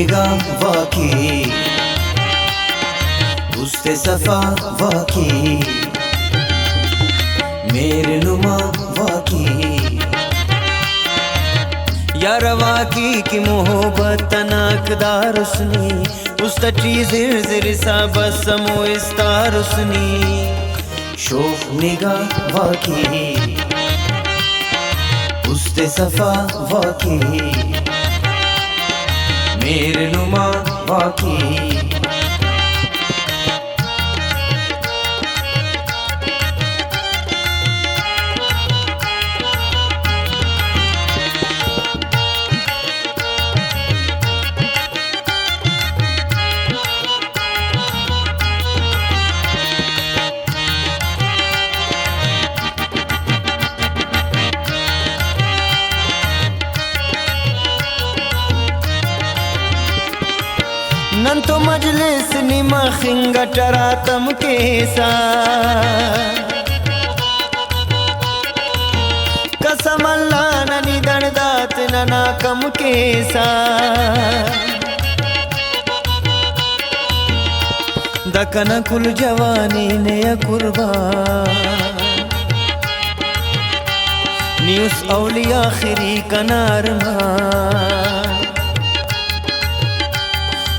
निगाह वाकी उस्ते सफा वाकी मेरे नुमा वाकी यार वाकी की मोहब्बत तनाकदार उसनी उस्तटी जिर जिर सा बसमो इस्तार उसनी शोफ निगाह वाकी उस्ते सफा वाकी मेरे नुमा वाकी नंतो मजलिस निमा खिंगा टरातम केसा कसम अल्लाह ननी दर्दात नना कम केसा दकन कुल जवानी ने कुर्बान न्यूस औलिया आखिरी कनार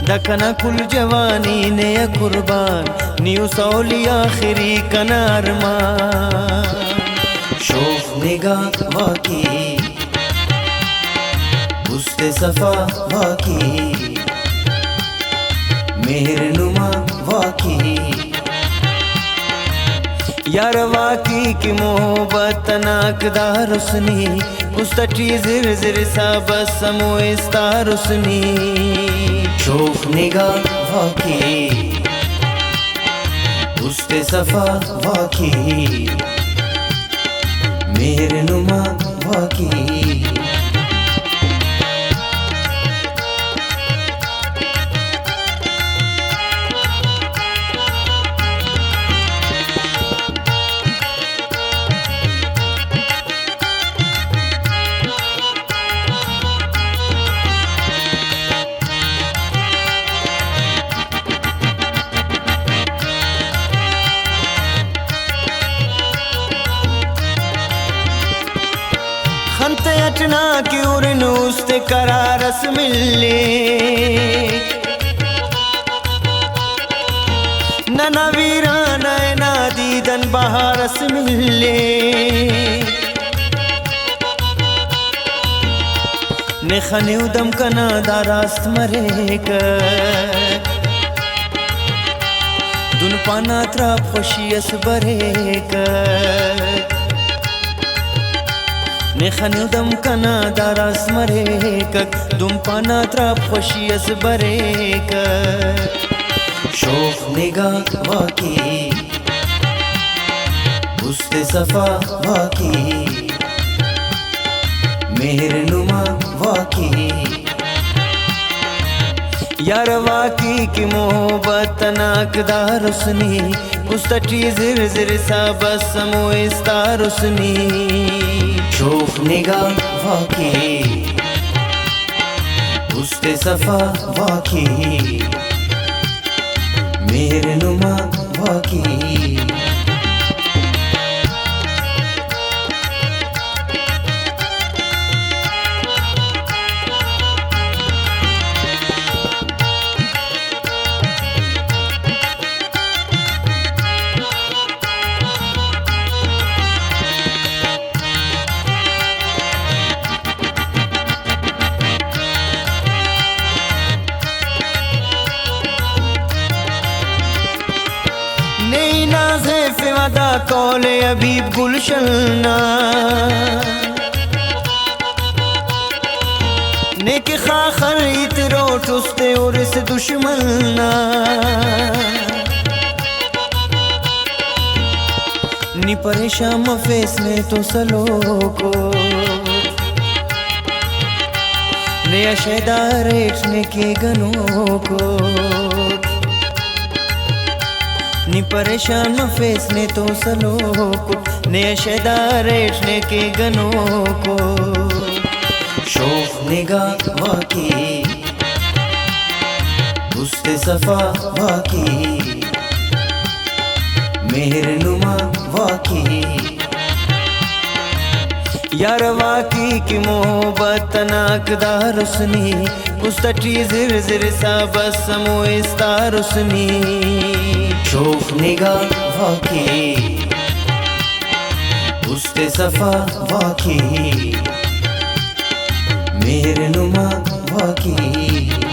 दकना कुल जवानी ने कुर्बान न्यू सौली आखिरी कनार शोफ निगाह वाकी उस्ते सफा वाकी मेहर नुमा वाकी यार वाकी की मोहब्बत तनाकदार उसनी उस्तटी जिर जिर सा बसमो इस्तार उसनी शोफ निगाह वाकी उस्ते सफा वाकी मेहर नुमा वाकी खंते अटना क्यों नूस्ते करारस मिले नना वीरा नैना दीदन बहारस मिले निखने उदम कना दारास्त मरेक दुन पाना त्रा खुशियस बरेक नेखनुदम कना दारास मरेक दुम पाना त्राप खुशियस बरेक शोफ निगाह वाकी उस्ते सफा वाकी मेहर नुमा वाकी यार वाकी की मोहब्बत तनाकदार उसनी उस्तटी जिर जिर सा बसमो इस्तार उसनी शोफ निगाह वाकी उस्ते सफा वाकी मेहर नुमा वाकी वादा कौले अबीब गुलशना नेक खाखर इतरो टुस्ते और इस दुश्मना नी परेशान मफेस ने तो सलो को नया शेदार ने के गनों को नी परेशान फेस ने तो सलो को नया शेदार ने के गनों को शोफ निगाह वाकी उस्ते सफा वाकी मेहरनुमा वाकी यार वाकी की मोहब्बत नाकदार उसनी उस्तटी जिर जिर सा बस समो इस्तार उसनी शोफ निगाह वाकी उस्ते सफा वाकी मेहरनुमा वाकी